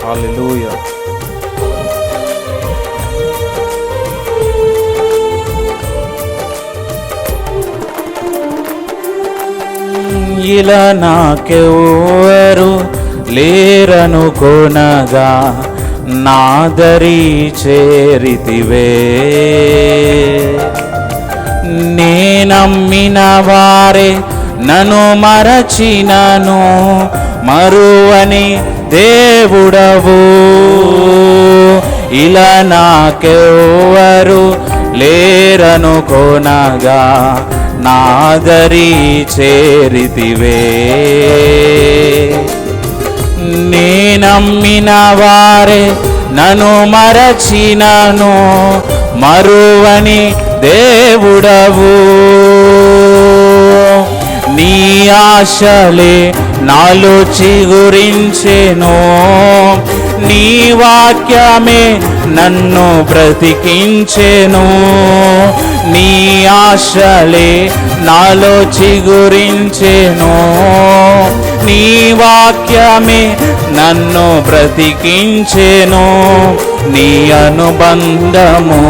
హల్లెలూయా. ఇలా నాకెవ్వరు లేరనుకొనగా నాదరి చేరితివే. నేనమ్మిన వారే నన్ను మరచినను మరువని దేవుడవు. ఇలా నాకెవ్వరు లేరనుకొనగా నాదరి చేరితివే. నేనమ్మిన వారే నన్ను మరచినను మరువని దేవుడవు. నీ ఆశలే నాలో చిగురించెను, నీ వాక్యమే నన్ను బ్రతికించెను. నీ ఆశలే నాలో చిగురించెను, నీ వాక్యమే నన్ను బ్రతికించెను. నీ అనుబంధము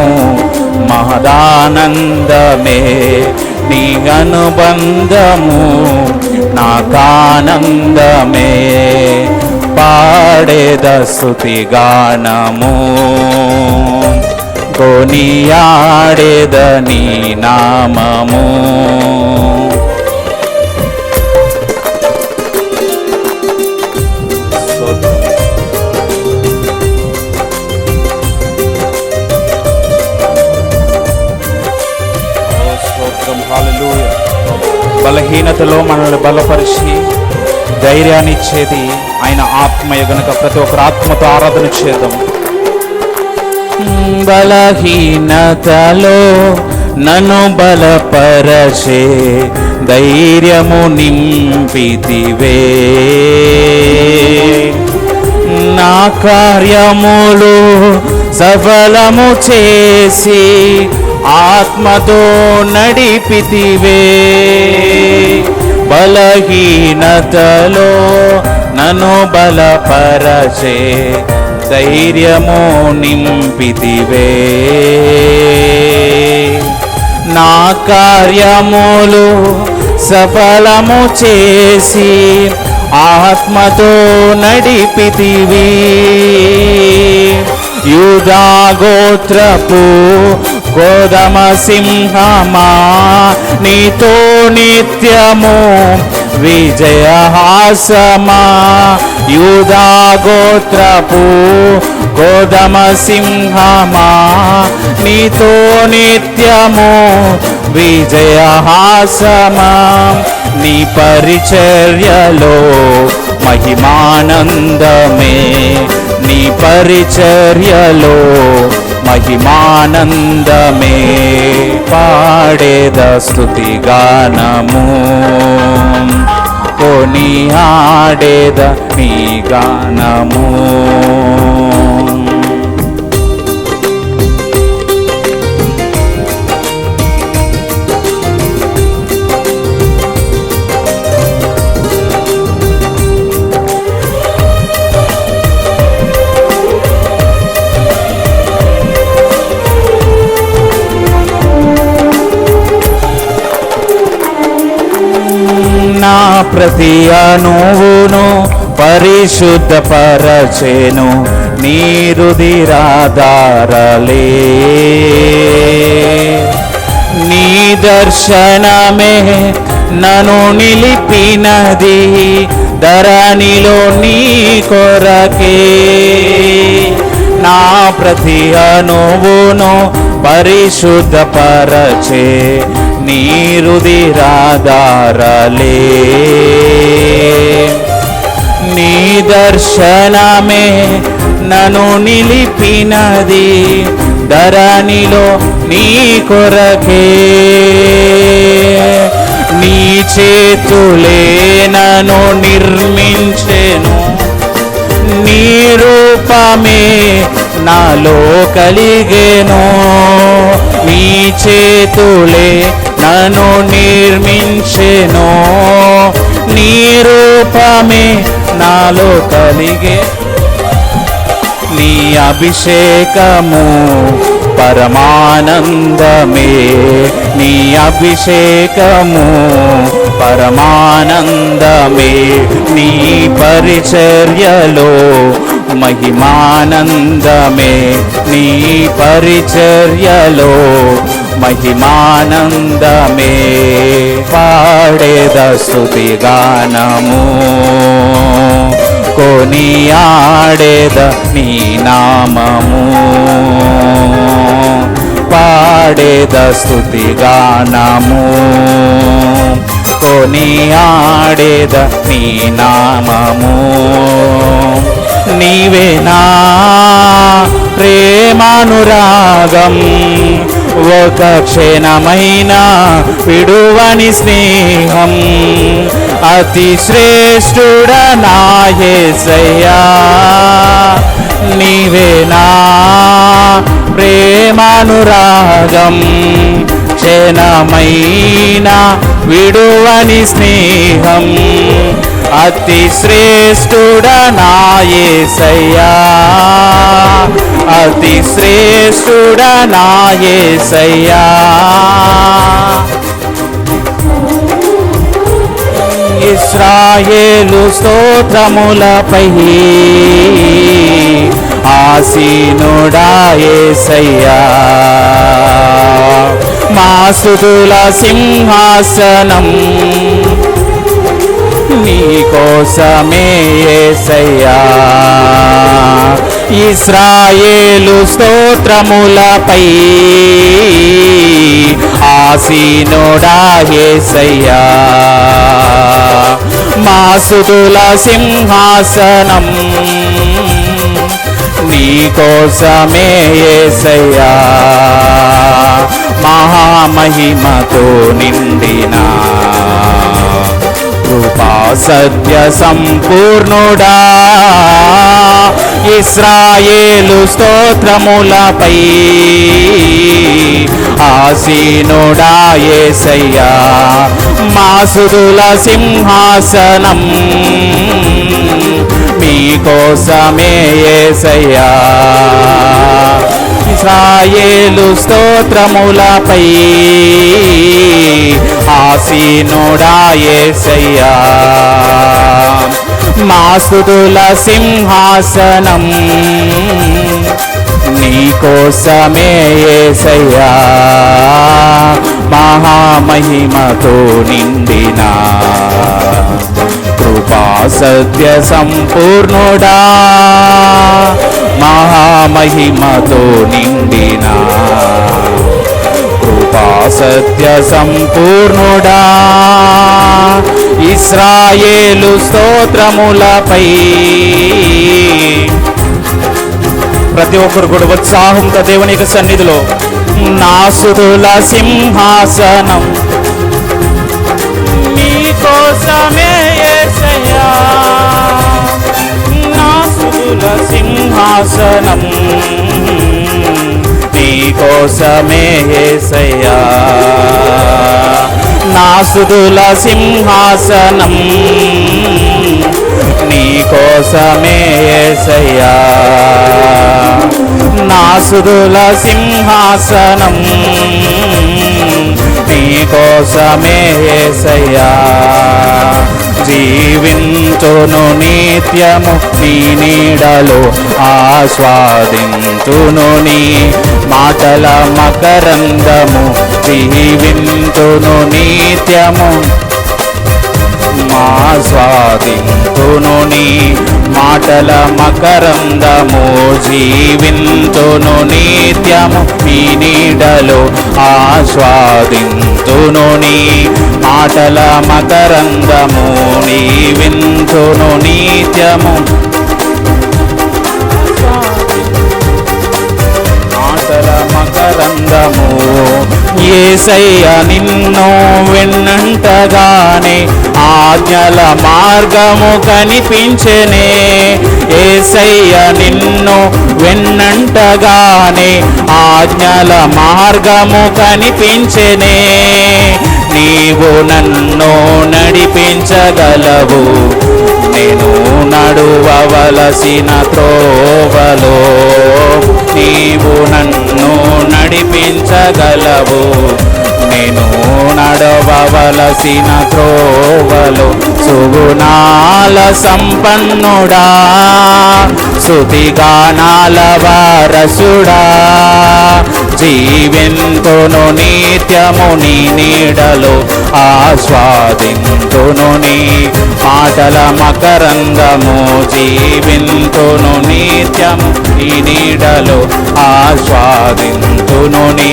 మహదానందమే, నీ అనుబంధము నాకానందమే. పాడేద స్తుతి గానము, కొనియాడేద నీ నామము. హల్లెలూయా. బలహీనతలో మనల్ని బలపరిచి ధైర్యాన్ని ఇచ్చేది ఆయన ఆత్మయ గనుక ప్రతి ఒక్కరు ఆత్మతో ఆరాధన చేద్దాం. బలహీనతలో నన్ను బలపరచే ధైర్యము నింపితివే. నా కార్యములు సఫలము చేసి ఆత్మతో నడిపితివే. బలహీనతలో నన్ను బలపరచే ధైర్యము నింపితివే. నా కార్యములు సఫలము చేసి ఆత్మతో నడిపితివి. యూదా గోత్రపు గోదమ సింహమా, నీతో నిత్యము విజయహాసమా. యూదా గోత్రపు గోదమ సింహమా, నీతో నిత్యము విజయహాసమా. నీ పరిచర్యలో మహిమానందమే, నీ పరిచర్యలో మహిమానందమే. పాడేద స్తుతి గానము, కొనియాడేద నీ గానము. నా ప్రతి అణువును పరిశుద్ధపరచెను నీ రుధిరాధారలే. నీ దర్శనమే నన్ను నిలిపినది ధరణిలో నీ కొరకే. నా ప్రతి అణువును పరిశుద్ధపరచే నీ రుధిరాధారలే. నీ దర్శనమే నన్ను నిలిపినది ధరణిలో నీ కొరకే. నీ చేతులే నన్ను నిర్మించెను, నీ రూపమే నాలో కలిగెను. నీ చేతులే నన్ను నిర్మించెను, నీ రూపమే నాలో కలిగే. నీ అభిషేకము పరమానందమే, నీ అభిషేకము పరమానందమే, నీ పరిచర్యలో మహిమానందమే, నీ పరిచర్యలో మహిమానందమే. పాడేద స్తుతి గానము, కొనియాడేద నీ నామము, పాడేద స్తుతి గానము, కొనియాడేద నీ నామము. నీవే నా ప్రేమానురాగం, ఒక క్షణమైన విడువని స్నేహం, అతి శ్రేష్ఠుడ నా యేసయ్యా. నీవే నా ప్రేమానురాగం, క్షణమైన విడువని స్నేహం, అతి శ్రేష్ఠుడ నా యేసయ్యా, అతి శ్రేష్ఠుడ నా యేసయ్యా. ఇశ్రాయేలు స్తోత్రములపై ఆసీనుడా యేసయ్యా, మా స్తుతుల సింహాసనం నీ కోసమే యేసయ్యా. ఇశ్రాయేలు స్తోత్రములపై ఆసీనుడా యేసయ్యా, మా స్తుతుల సింహాసనం నీ కోసమే యేసయ్యా. మహామహిమతో నిండిన కృపా సత్య సంపూర్ణుడా, ఇశ్రాయేలు స్తోత్రములపై ఆసీనుడా యేసయ్యా, మా స్తుతుల సింహాసనం మీ కోసమే యేసయ్యా. ఇశ్రాయేలు స్తోత్రములపై ఆసీనుడా యేసయ్యా, మా స్తుతుల సింహాసనం నీ కోసమే యేసయ్యా. మహామహిమతో నిండిన కృపా సత్య సంపూర్ణుడా, మహామహిమతో నిండిన కృపా సత్య సంపూర్ణుడా, ఇశ్రాయేలు స్తోత్రములపై ప్రతి ఒక్కరు కూడా ఉత్సాహంతో దేవుని యొక్క సన్నిధిలో నా స్తుతుల సింహాసనం నీ కోసమే యేసయ్యా, నా స్తుతుల సింహాసనం నీ కోసమే యేసయ్యా, నా స్తుతుల సింహాసనం నీ కోసమే యేసయ్యా, నా స్తుతుల సింహాసనం నీ కోసమే యేసయ్యా. జీవింతును నిత్యము నీ నీడలో, ఆస్వాదింతును నీ మాటల మకరందము, జీవింతును నిత్యము ఆస్వాదింతును నీ మాటల మకరందము, జీవింతును నిత్యము నీ నీడలో, ఆస్వాదింతును నీ మాటల మకరందము, నీవింతును నిత్యము మాటల మకరందము. యేసయ్య నిన్ను వెన్నంటగానే ఆజ్ఞల మార్గము కనిపించెనే, యేసయ్య నిన్ను వెన్నంటగానే ఆజ్ఞల మార్గము కనిపించెనే, నీవు నన్ను నడిపించగలవు నేను నడువవలసిన త్రోవలో నీవు నన్ను నడిపించగలవు. నేను నడవవలసిన త్రోవలో సుగుణాల సంపన్నుడా, స్తుతిగానాల వారసుడా, జీవింతును నిత్యము నీ నీడలో, ఆస్వాదింతును నీ మాటల మకరందము. జీవింతును నిత్యము నీ నీడలో, ఆస్వాదింతును నీ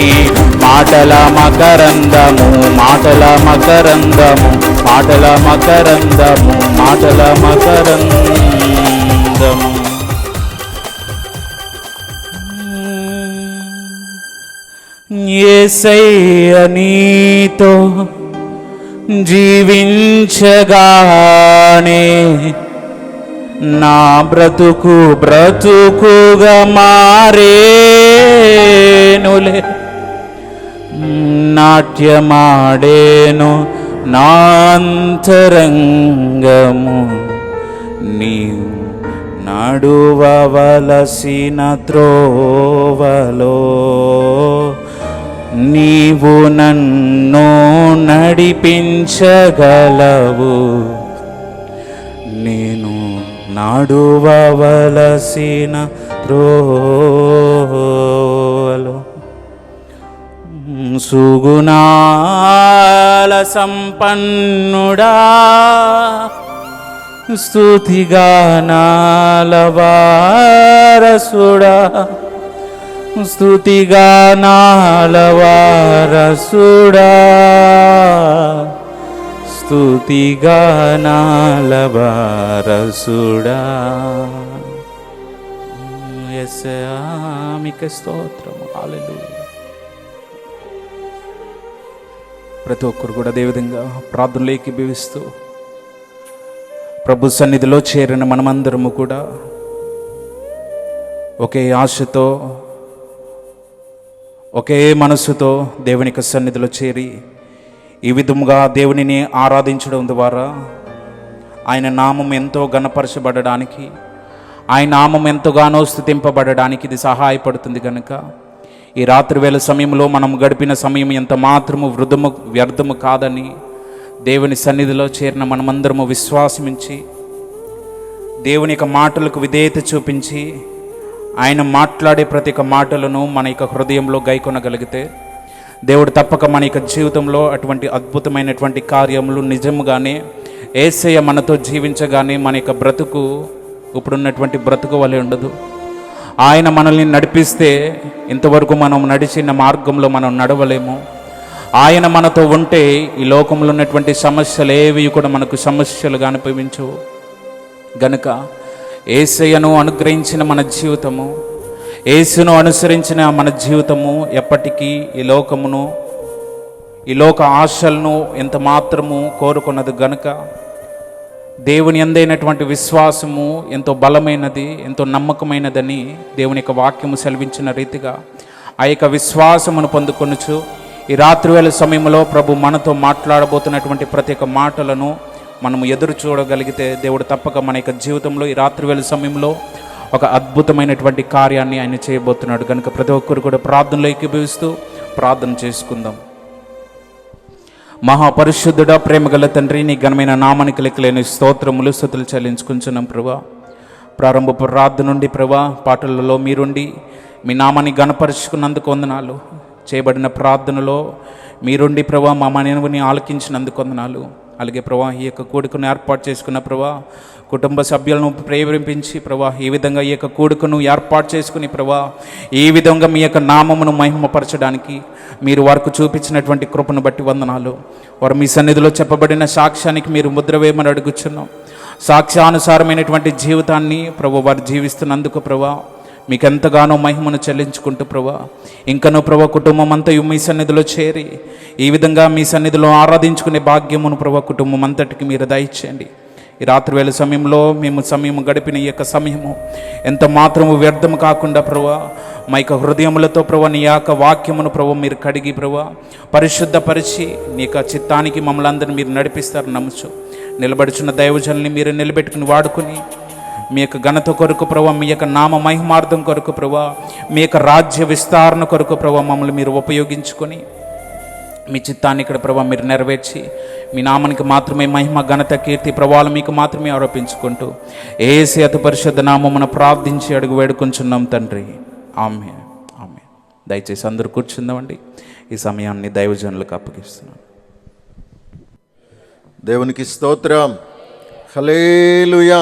మాటల మకరందము. మాటల మకరందము, మాటల మకరందము, మాటల మకరందము. యేసయ్య నీతో జీవించగానే నా బ్రతుకు బ్రతుకుగా మారేనులే. నాట్యమాడేను నాంతరంగము, నీవు నడువవలసిన త్రోవలో నీవు నన్ను నడిపించగలవు. నేను నడువవలసిన త్రోవలో సుగుణాల సంపన్నుడా, స్తుతిగానాల వారసుడా, స్తుతిగానాల వారసుడా, స్తుతిగానాల వారసుడా. యేసయ్యా మీకే స్తోత్రం. హల్లెలూయా. ప్రతి ఒక్కరు కూడా అదేవిధంగా ప్రార్థనలు ఏకీభవిస్తూ ప్రభు సన్నిధిలో చేరిన మనమందరము కూడా ఒకే ఆశతో, ఒకే మనసుతో దేవునికి సన్నిధిలో చేరి ఈ విధముగా దేవునిని ఆరాధించడం ద్వారా ఆయన నామం ఎంతో ఘనపరచబడడానికి, ఆయన నామం ఎంతగానో స్తుతింపబడడానికి ఇది సహాయపడుతుంది. కనుక ఈ రాత్రి వేళ సమయంలో మనం గడిపిన సమయం ఎంత మాత్రము వ్యర్థము కాదని దేవుని సన్నిధిలో చేరిన మనమందరము విశ్వాసమించి దేవుని యొక్క మాటలకు విధేయత చూపించి ఆయన మాట్లాడే ప్రతి ఒక్క మాటలను మన యొక్క హృదయంలో గైకొనగలిగితే దేవుడు తప్పక మన యొక్క జీవితంలో అటువంటి అద్భుతమైనటువంటి కార్యములు నిజముగానే యేసయ్య మనతో జీవించగానే మన యొక్క బ్రతుకు ఇప్పుడున్నటువంటి బ్రతుకు వలె ఉండదు. ఆయన మనల్ని నడిపిస్తే ఇంతవరకు మనం నడిచిన మార్గంలో మనం నడవలేము. ఆయన మనతో ఉంటే ఈ లోకంలో ఉన్నటువంటి సమస్యలు ఏవి కూడా మనకు సమస్యలుగా అనిపించవు. గనుక యేసయ్యను అనుగ్రహించిన మన జీవితము, యేసును అనుసరించిన మన జీవితము ఎప్పటికీ ఈ లోకమును, ఈ లోక ఆశలను ఎంత మాత్రము కోరుకున్నది. గనుక దేవుని అందైనటువంటి విశ్వాసము ఎంతో బలమైనది, ఎంతో నమ్మకమైనదని దేవుని యొక్క వాక్యము సెలవించిన రీతిగా ఆ యొక్క విశ్వాసమును పొందుకొనుచు ఈ రాత్రి వేళ సమయంలో ప్రభు మనతో మాట్లాడబోతున్నటువంటి ప్రతి ఒక్క మాటలను మనము ఎదురు చూడగలిగితే దేవుడు తప్పక మన యొక్క జీవితంలో ఈ రాత్రి వేళ సమయంలో ఒక అద్భుతమైనటువంటి కార్యాన్ని ఆయన చేయబోతున్నాడు. కనుక ప్రతి ఒక్కరు కూడా ప్రార్థనలో ఏకీభవిస్తూ ప్రార్థన చేసుకుందాం. మహాపరిశుద్ధుడా, ప్రేమగల తండ్రి, నీ ఘనమైన నామానికి లెక్కలేని స్తోత్రములు స్తుతులు చెల్లించుకుంటున్నాం ప్రభా. ప్రారంభ ప్రార్థన నుండి ప్రభా పాటలలో మీరుండి మీ నామాన్ని ఘనపరుచుకున్నందుకు వందనాలు. చేయబడిన ప్రార్థనలో మీరుండి ప్రభా మా మనవిని ఆలకించినందుకు వందనాలు. అలాగే ప్రభా ఈ యొక్క కూడుకను ఏర్పాటు చేసుకున్న ప్రభా కుటుంబ సభ్యులను ప్రేరేపించి ప్రభా ఈ విధంగా ఈ యొక్క కూడుకను ఏర్పాటు చేసుకుని ప్రభా ఈ విధంగా మీ యొక్క నామమును మహిమపరచడానికి మీరు వారికి చూపించినటువంటి కృపను బట్టి వందనాలు. వారు మీ సన్నిధిలో చెప్పబడిన సాక్ష్యానికి మీరు ముద్ర వేయమని అడుగుచున్నాం. సాక్ష్యానుసారమైనటువంటి జీవితాన్ని ప్రభు వారు జీవిస్తున్నందుకు ప్రభా మీకు ఎంతగానో మహిమను చెల్లించుకుంటూ ప్రభా ఇంకనూ ప్రభా కుటుంబం అంతా మీ సన్నిధిలో చేరి ఈ విధంగా మీ సన్నిధిలో ఆరాధించుకునే భాగ్యమును ప్రభా కుటుంబం అంతటికి మీరు దయచేయండి. ఈ రాత్రి వేళ సమయంలో మేము సమయం గడిపిన ఈ యొక్క సమయము ఎంత మాత్రము వ్యర్థము కాకుండా ప్రభా మా యొక్క హృదయములతో ప్రభా నీ యొక్క వాక్యమును ప్రభా మీరు కడిగి ప్రభా పరిశుద్ధపరిచి నీ యొక్క చిత్తానికి మమ్మల్ని అందరినీ మీరు నడిపిస్తారు నమ్ముచు. నిలబడుచున్న దైవజనుల్ని మీరు నిలబెట్టుకుని వాడుకుని మీ యొక్క ఘనత కొరకు ప్రభా, మీ యొక్క నామ మహిమార్థం కొరకు ప్రభా, మీ యొక్క రాజ్య విస్తరణ కొరకు ప్రభా మమ్మల్ని మీరు ఉపయోగించుకొని మీ చిత్తాన్ని ఇక్కడ ప్రభా మీరు నెరవేర్చి మీ నామానికి మాత్రమే మహిమ ఘనత కీర్తి ప్రభావాలు మీకు మాత్రమే ఆరోపించుకుంటూ యేసు అతి పరిశుద్ధ నామమున ప్రార్థించి అడుగు వేడుకొంచున్నాం తండ్రి. ఆమేన్, ఆమేన్. దయచేసి అందరూ కూర్చుందామండి. ఈ సమయాన్ని దైవజనులకు అప్పగిస్తున్నాను. దేవునికి స్తోత్రం. హల్లెలూయా.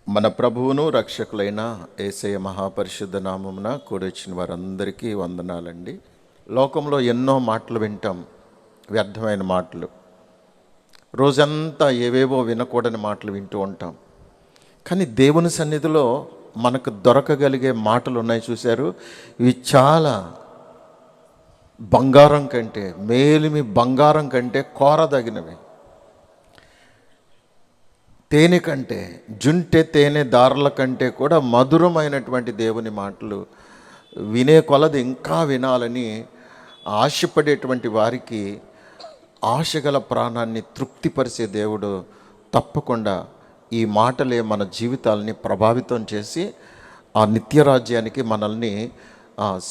మన ప్రభువును రక్షకులైన యేసయ్య మహాపరిశుద్ధ నామమున కూడొచ్చిన వారందరికీ వందనాలండి. లోకంలో ఎన్నో మాటలు వింటాం, వ్యర్థమైన మాటలు. రోజంతా ఏవేవో వినకూడని మాటలు వింటూ ఉంటాం. కానీ దేవుని సన్నిధిలో మనకు దొరకగలిగే మాటలు ఉన్నాయి చూశారు. ఇవి చాలా బంగారం కంటే, మేలిమి బంగారం కంటే కోరదగినవి. తేనె కంటే, జుంటె తేనె దారుల కంటే కూడా మధురమైనటువంటి దేవుని మాటలు వినే కొలది ఇంకా వినాలని ఆశపడేటువంటి వారికి ఆశగల ప్రాణాన్ని తృప్తిపరిచే దేవుడు తప్పకుండా ఈ మాటలే మన జీవితాలని ప్రభావితం చేసి ఆ నిత్యరాజ్యానికి మనల్ని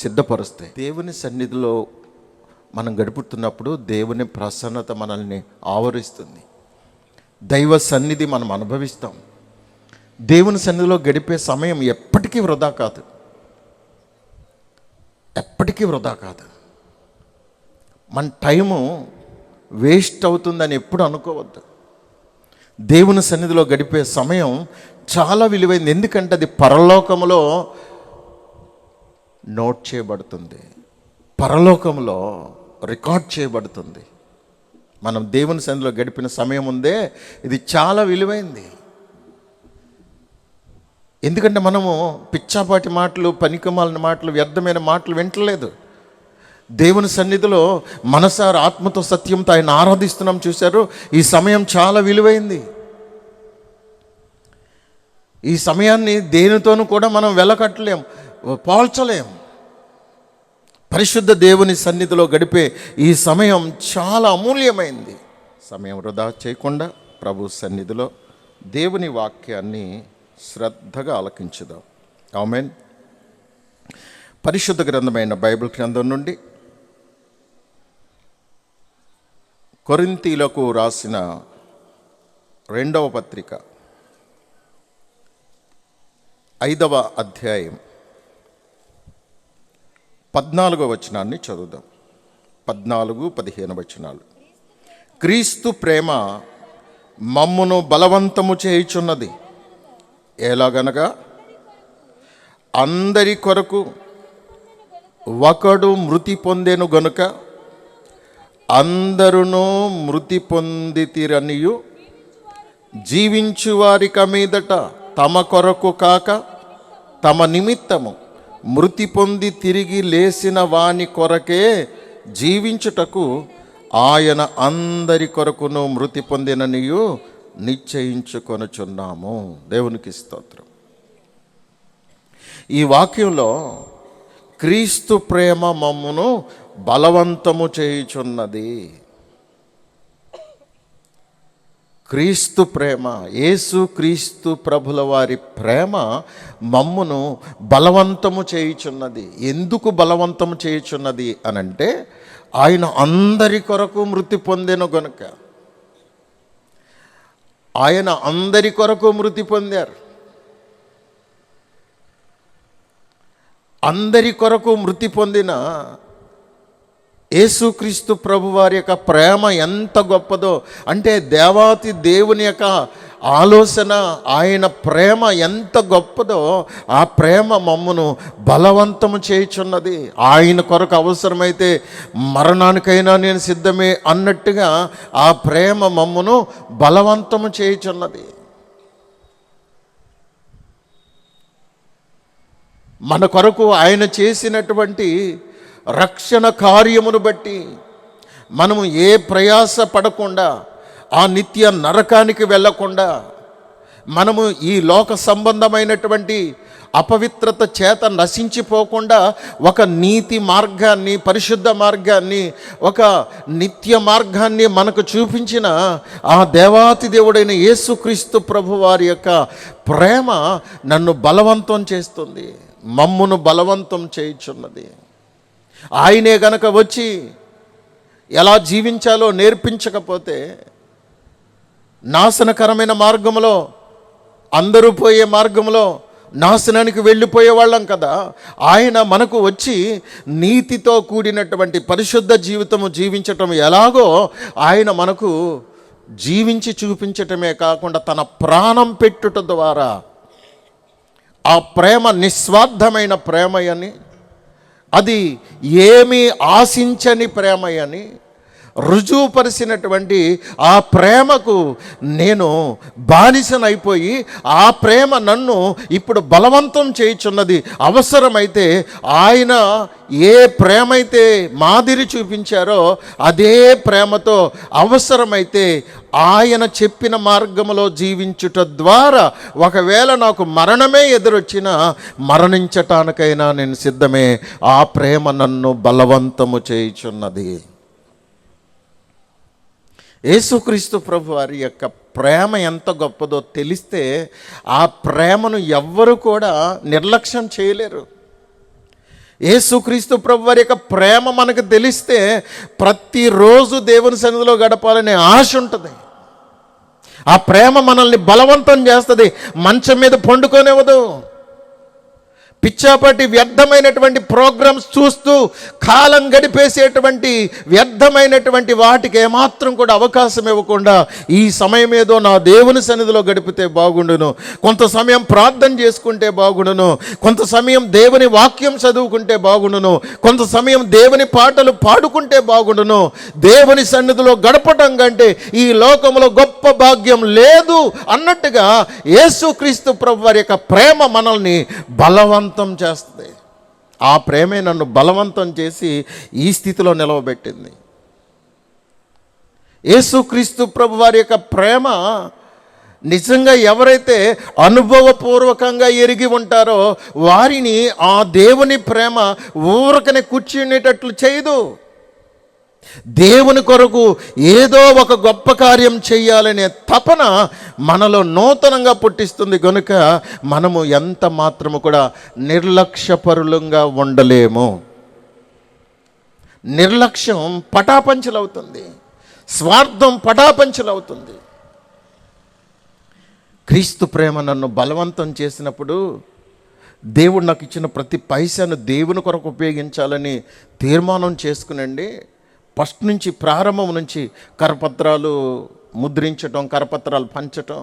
సిద్ధపరుస్తాయి. దేవుని సన్నిధిలో మనం గడుపుతున్నప్పుడు దేవుని ప్రసన్నత మనల్ని ఆవరిస్తుంది. దైవ సన్నిధి మనం అనుభవిస్తాం. దేవుని సన్నిధిలో గడిపే సమయం ఎప్పటికీ వృధా కాదు, ఎప్పటికీ వృధా కాదు. మన టైము వేస్ట్ అవుతుందని ఎప్పుడు అనుకోవద్దు. దేవుని సన్నిధిలో గడిపే సమయం చాలా విలువైంది. ఎందుకంటే అది పరలోకములో నోట్ చేయబడుతుంది, పరలోకంలో రికార్డ్ చేయబడుతుంది. మనం దేవుని సన్నిధిలో గడిపిన సమయం ఉందే, ఇది చాలా విలువైంది. ఎందుకంటే మనము పిచ్చాపాటి మాటలు, పనికిమాలిన మాటలు, వ్యర్థమైన మాటలు వింటలేదు. దేవుని సన్నిధిలో మనసారా ఆత్మతో సత్యంతో ఆయన ఆరాధిస్తున్నాం చూశారు. ఈ సమయం చాలా విలువైంది. ఈ సమయాన్ని దేనితోనూ కూడా మనం వెలకట్టలేం, పోల్చలేం. పరిశుద్ధ దేవుని సన్నిధిలో గడిపే ఈ సమయం చాలా అమూల్యమైంది. సమయం వృధా చేయకుండా ప్రభు సన్నిధిలో దేవుని వాక్యాన్ని శ్రద్ధగా ఆలకించుదాం. ఆమేన్. పరిశుద్ధ గ్రంథమైన బైబిల్ గ్రంథం నుండి కొరింథీలకు రాసిన 2వ పత్రిక 5వ అధ్యాయం 14వ వచనాన్ని చదువుదాం. 14-15 వచనాలు. క్రీస్తు ప్రేమ మమ్మును బలవంతము చేయుచున్నది. ఎలాగనగా అందరి కొరకు ఒకడు మృతి పొందెను గనుక అందరూ మృతి పొందితిరనియు జీవించువారిక మీదట తమ కొరకు కాక తమ నిమిత్తము మృతి పొంది తిరిగి లేచిన వాని కొరకే జీవించుటకు ఆయన అందరి కొరకును మృతి పొందిననియు నిశ్చయించుకొనుచున్నాము. దేవునికి స్తోత్రం. ఈ వాక్యంలో క్రీస్తు ప్రేమ మమ్మును బలవంతము చేయుచున్నది. క్రీస్తు ప్రేమ, యేసు క్రీస్తు ప్రభుల వారి ప్రేమ మమ్మును బలవంతము చేయుచున్నది. ఎందుకు బలవంతము చేయుచున్నది అనంటే ఆయన అందరి కొరకు మృతి పొందెను గనుక. ఆయన అందరి కొరకు మృతి పొందారు. అందరి కొరకు మృతి పొందిన యేసుక్రీస్తు ప్రభు వారి యొక్క ప్రేమ ఎంత గొప్పదో అంటే దేవాతి దేవుని యొక్క ఆలోచన, ఆయన ప్రేమ ఎంత గొప్పదో ఆ ప్రేమ మమ్మును బలవంతము చేయుచున్నది. ఆయన కొరకు అవసరమైతే మరణానికైనా నేను సిద్ధమే అన్నట్టుగా ఆ ప్రేమ మమ్మును బలవంతము చేయుచున్నది. మన కొరకు ఆయన చేసినటువంటి రక్షణ కార్యమును బట్టి మనము ఏ ప్రయాస పడకుండా, ఆ నిత్య నరకానికి వెళ్ళకుండా, మనము ఈ లోక సంబంధమైనటువంటి అపవిత్రత చేత నశించిపోకుండా ఒక నీతి మార్గాన్ని, పరిశుద్ధ మార్గాన్ని, ఒక నిత్య మార్గాన్ని మనకు చూపించిన ఆ దేవాతి దేవుడైన యేసుక్రీస్తు ప్రభు వారి యొక్క ప్రేమ నన్ను బలవంతం చేస్తుంది, మమ్మును బలవంతం చేయుచున్నది. ఆయనే గనక వచ్చి ఎలా జీవించాలో నేర్పించకపోతే నాశనకరమైన మార్గంలో, అందరూ పోయే మార్గంలో నాశనానికి వెళ్ళిపోయే వాళ్ళం కదా. ఆయన మనకు వచ్చి నీతితో కూడినటువంటి పరిశుద్ధ జీవితము జీవించటం ఎలాగో ఆయన మనకు జీవించి చూపించటమే కాకుండా తన ప్రాణం పెట్టుట ద్వారా ఆ ప్రేమ నిస్వార్థమైన ప్రేమయని, అది ఏమీ ఆశించని ప్రేమయని రుజువుపరిచినటువంటి ఆ ప్రేమకు నేను బానిసనైపోయి ఆ ప్రేమ నన్ను ఇప్పుడు బలవంతం చేయుచున్నది. అవసరమైతే ఆయన ఏ ప్రేమైతే మాదిరి చూపించారో అదే ప్రేమతో అవసరమైతే ఆయన చెప్పిన మార్గములో జీవించుట ద్వారా ఒకవేళ నాకు మరణమే ఎదురొచ్చినా మరణించటానికైనా నేను సిద్ధమే. ఆ ప్రేమ నన్ను బలవంతము చేయుచున్నది. యేసుక్రీస్తు ప్రభు వారి యొక్క ప్రేమ ఎంత గొప్పదో తెలిస్తే ఆ ప్రేమను ఎవ్వరు కూడా నిర్లక్ష్యం చేయలేరు. యేసుక్రీస్తు ప్రభు వారి యొక్క ప్రేమ మనకు తెలిస్తే ప్రతిరోజు దేవుని సన్నిధిలో గడపాలనే ఆశ ఉంటుంది. ఆ ప్రేమ మనల్ని బలవంతం చేస్తుంది, మంచం మీద పండుకోనివ్వదు. పిచ్చాపాటి వ్యర్థమైనటువంటి ప్రోగ్రామ్స్ చూస్తూ కాలం గడిపేసేటువంటి వ్యర్థమైనటువంటి వాటికి ఏమాత్రం కూడా అవకాశం ఇవ్వకుండా ఈ సమయం ఏదో నా దేవుని సన్నిధిలో గడిపితే బాగుండును, కొంత సమయం ప్రార్థన చేసుకుంటే బాగుండును, కొంత సమయం దేవుని వాక్యం చదువుకుంటే బాగుండును, కొంత సమయం దేవుని పాటలు పాడుకుంటే బాగుండును. దేవుని సన్నిధిలో గడపటం కంటే ఈ లోకంలో గొప్ప భాగ్యం లేదు అన్నట్టుగా యేసుక్రీస్తు ప్రభు వారి యొక్క ప్రేమ మనల్ని బలవంతం చేస్తుంది. ఆ ప్రేమే నన్ను బలవంతం చేసి ఈ స్థితిలో నిలవబెట్టింది. యేసుక్రీస్తు ప్రభు వారి యొక్క ప్రేమ నిజంగా ఎవరైతే అనుభవపూర్వకంగా ఎరిగి ఉంటారో వారిని ఆ దేవుని ప్రేమ ఊరకనే కూర్చునేటట్లు చేయదు. దేవుని కొరకు ఏదో ఒక గొప్ప కార్యం చేయాలనే తపన మనలో నూతనంగా పుట్టిస్తుంది. కనుక మనము ఎంత మాత్రము కూడా నిర్లక్ష్యపరులంగా ఉండలేము. నిర్లక్ష్యం పటాపంచలవుతుంది, స్వార్థం పటాపంచలవుతుంది. క్రీస్తు ప్రేమ నన్ను బలవంతం చేసినప్పుడు దేవుడు నాకు ఇచ్చిన ప్రతి పైసాను దేవుని కొరకు ఉపయోగించాలని తీర్మానం చేసుకునండి. ఫస్ట్ నుంచి, ప్రారంభం నుంచి కరపత్రాలు ముద్రించటం, కరపత్రాలు పంచటం,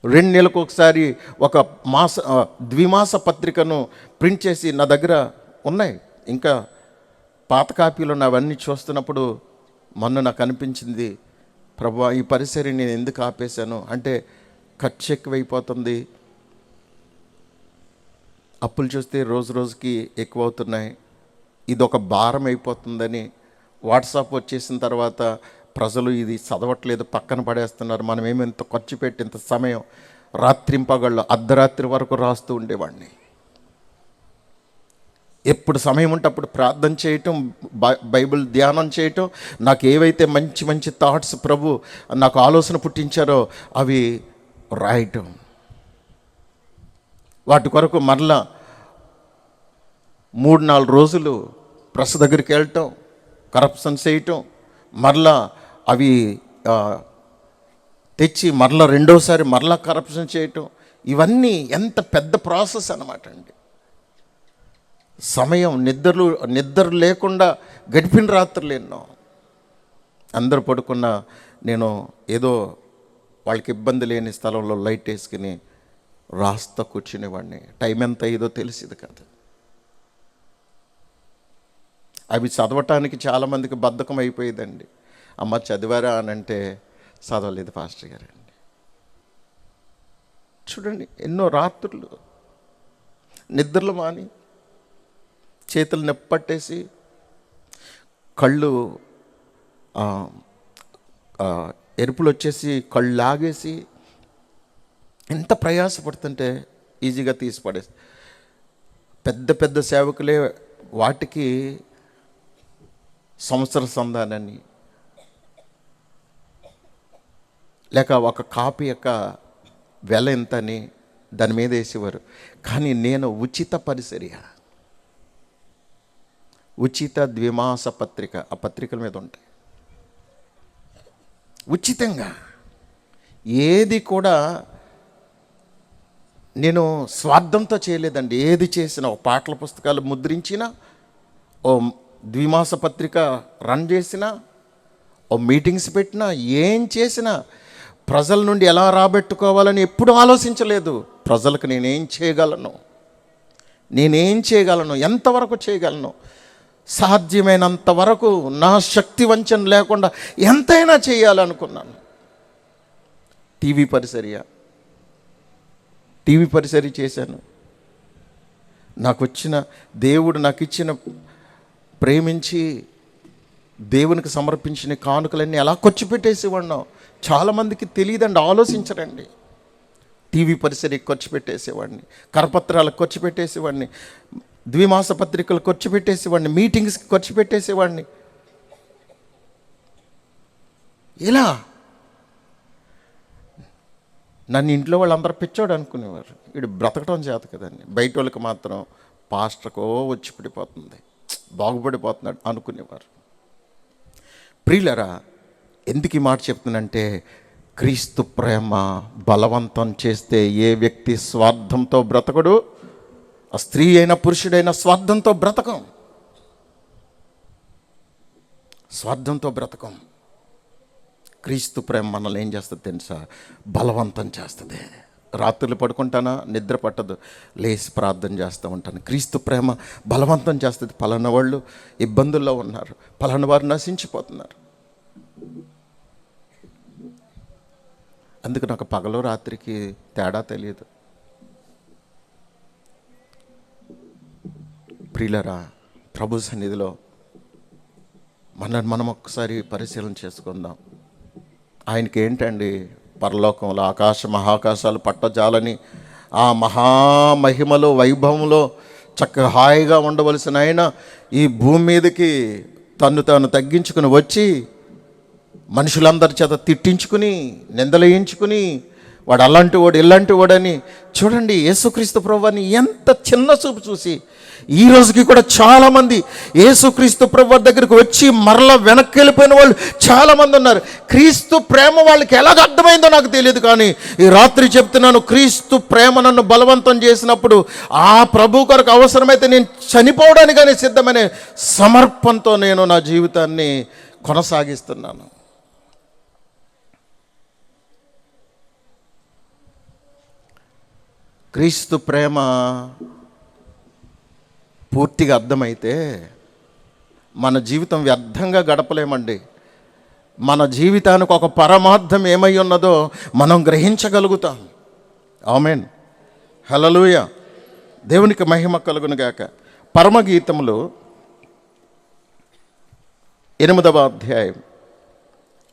2 నెలలకు ఒకసారి ఒక ద్విమాస పత్రికను ప్రింట్ చేసి నా దగ్గర ఉన్నాయి. ఇంకా పాత కాపీలు అవన్నీ చూస్తున్నప్పుడు మొన్న నాకు అనిపించింది, ప్రభువా ఈ పరిసరి నేను ఎందుకు ఆపేశాను అంటే ఖర్చు ఎక్కువైపోతుంది, అప్పులు చూస్తే రోజు రోజుకి ఎక్కువ అవుతున్నాయి, ఇదొక భారం అయిపోతుందని. వాట్సాప్ వచ్చేసిన తర్వాత ప్రజలు ఇది చదవట్లేదు, పక్కన పడేస్తున్నారు. మనం ఏమింత ఖర్చు పెట్టి ఇంత సమయం రాత్రింపగళ్ళు అర్ధరాత్రి వరకు రాస్తూ ఉండేవాడిని. ఎప్పుడు సమయం ఉంటే అప్పుడు ప్రార్థన చేయటం, బైబిల్ ధ్యానం చేయటం, నాకు ఏవైతే మంచి మంచి థాట్స్ ప్రభు నాకు ఆలోచన పుట్టించారో అవి రాయటం, వాటి కొరకు మరలా 3-4 రోజులు ప్రెస్ దగ్గరికి వెళ్ళటం, కరప్షన్ చేయటం, మరలా అవి తెచ్చి మరలా రెండోసారి మరలా కరప్షన్ చేయటం, ఇవన్నీ ఎంత పెద్ద ప్రాసెస్ అన్నమాట అండి. సమయం నిద్ర లేకుండా గడిపిన రాత్రులు ఎన్నో. అందరూ పడుకున్న నేను ఏదో వాళ్ళకి ఇబ్బంది లేని స్థలంలో లైట్ వేసుకుని రాస్తా కూర్చునేవాడిని. టైం ఎంత అయ్యేదో తెలిసేది కాదు. అవి చదవటానికి చాలామందికి బద్ధకం అయిపోయేదండి. అమ్మ చదివారా అని అంటే చదవలేదు పాస్టర్ గారు అండి. చూడండి, ఎన్నో రాత్రులు నిద్రలు మాని, చేతులు నెప్పట్టేసి, కళ్ళు ఎరుపులు వచ్చేసి కళ్ళు లాగేసి ఎంత ప్రయాసపడుతుంటే ఈజీగా తీసి పడేస్తారు. పెద్ద పెద్ద సేవకులే వాటికి సంవత్సర సంధానాన్ని లేక ఒక కాపీ యొక్క వెల ఎంతని దాని మీద వేసేవారు. కానీ నేను ఉచిత పరిచర్య, ఉచిత ద్విమాస పత్రిక, ఆ పత్రికల మీద ఉంటాయి ఉచితంగా. ఏది కూడా నేను స్వార్థంతో చేయలేదండి. ఏది చేసినా, ఓ పాటల పుస్తకాలు ముద్రించినా, ఓ ద్విమాస పత్రిక రన్ చేసినా, ఓ మీటింగ్స్ పెట్టినా, ఏం చేసినా ప్రజల నుండి ఎలా రాబెట్టుకోవాలని ఎప్పుడు ఆలోచించలేదు. ప్రజలకు నేనేం చేయగలను, ఎంతవరకు చేయగలను, సాధ్యమైనంత వరకు నా శక్తి వంచన లేకుండా ఎంతైనా చేయాలనుకున్నాను. టీవీ పరిచర్య చేశాను. దేవుడు నాకు ఇచ్చిన ప్రేమించి దేవునికి సమర్పించిన కానుకలన్నీ ఎలా ఖర్చు పెట్టేసేవాడినో చాలామందికి తెలియదండి, ఆలోచించరండి. టీవీ పరిచర్యకి ఖర్చు పెట్టేసేవాడిని, కరపత్రాలకు ఖర్చు పెట్టేసేవాడిని, ద్విమాస పత్రికలు ఖర్చు పెట్టేసేవాడిని, మీటింగ్స్కి ఖర్చు పెట్టేసేవాడిని. ఇలా నన్ను ఇంట్లో వాళ్ళందరూ పిచ్చోడు అనుకునేవారు. వీడు బ్రతకడం చేత కదండి, బయట వాళ్ళకి మాత్రం పాస్టర్కో వచ్చి పడిపోతుంది, బాగుపడిపోతున్నాడు అనుకునేవారు. ప్రియులరా, ఎందుకు ఈ మాట చెప్తున్నానంటే, క్రీస్తు ప్రేమ బలవంతం చేస్తే ఏ వ్యక్తి స్వార్థంతో బ్రతకడు. ఆ స్త్రీ అయినా పురుషుడైనా స్వార్థంతో బ్రతకం. క్రీస్తు ప్రేమ మనల్ని ఏం చేస్తుంది తెలుసా? బలవంతం చేస్తుంది. రాత్రులు పడుకుంటానా, నిద్ర పట్టదు, లేచి ప్రార్థన చేస్తూ ఉంటాను. క్రీస్తు ప్రేమ బలవంతం చేస్తుంది. పలానా వాళ్ళు ఇబ్బందుల్లో ఉన్నారు, పలానా వారు నశించిపోతున్నారు. అందుకు నాకు పగలు రాత్రికి తేడా తెలియదు. ప్రియులరా, ప్రభు సన్నిధిలో మనం ఒక్కసారి పరిశీలన చేసుకుందాం. ఆయనకి ఏంటండి, పరలోకంలో ఆకాశ మహాకాశాలు పట్టజాలని ఆ మహామహిమలో వైభవంలో చక్కగా హాయిగా ఉండవలసిన ఆయన ఈ భూమి మీదకి తాను తగ్గించుకుని వచ్చి మనుషులందరి చేత తిట్టించుకుని, నిందలేయించుకుని, వాడు అలాంటి వాడు ఇలాంటి వాడని. చూడండి, యేసుక్రీస్తు ప్రభువుని ఎంత చిన్న చూపు చూసి ఈ రోజుకి కూడా చాలామంది యేసుక్రీస్తు ప్రభువు దగ్గరికి వచ్చి మరలా వెనక్కి వెళ్ళిపోయిన వాళ్ళు చాలామంది ఉన్నారు. క్రీస్తు ప్రేమ వాళ్ళకి ఎలాగ అర్థమైందో నాకు తెలియదు, కానీ ఈ రాత్రి చెప్తున్నాను, క్రీస్తు ప్రేమ నన్ను బలవంతం చేసినప్పుడు ఆ ప్రభు కొరకు అవసరమైతే నేను చనిపోవడానికనే సిద్ధమనే సమర్పణతో నేను నా జీవితాన్ని కొనసాగిస్తున్నాను. క్రీస్తు ప్రేమ పూర్తిగా అర్థమైతే మన జీవితం వ్యర్థంగా గడపలేమండి. మన జీవితానికి ఒక పరమార్థం ఏమై ఉన్నదో మనం గ్రహించగలుగుతాం. ఆమేన్, హల్లెలూయా, దేవునికి మహిమ కలుగును గాక. పరమగీతములు 8వ అధ్యాయం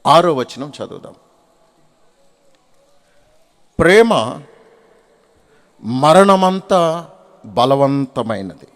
6వ వచనం చదువుదాం. ప్రేమ మరణమంతా బలవంతమైనది,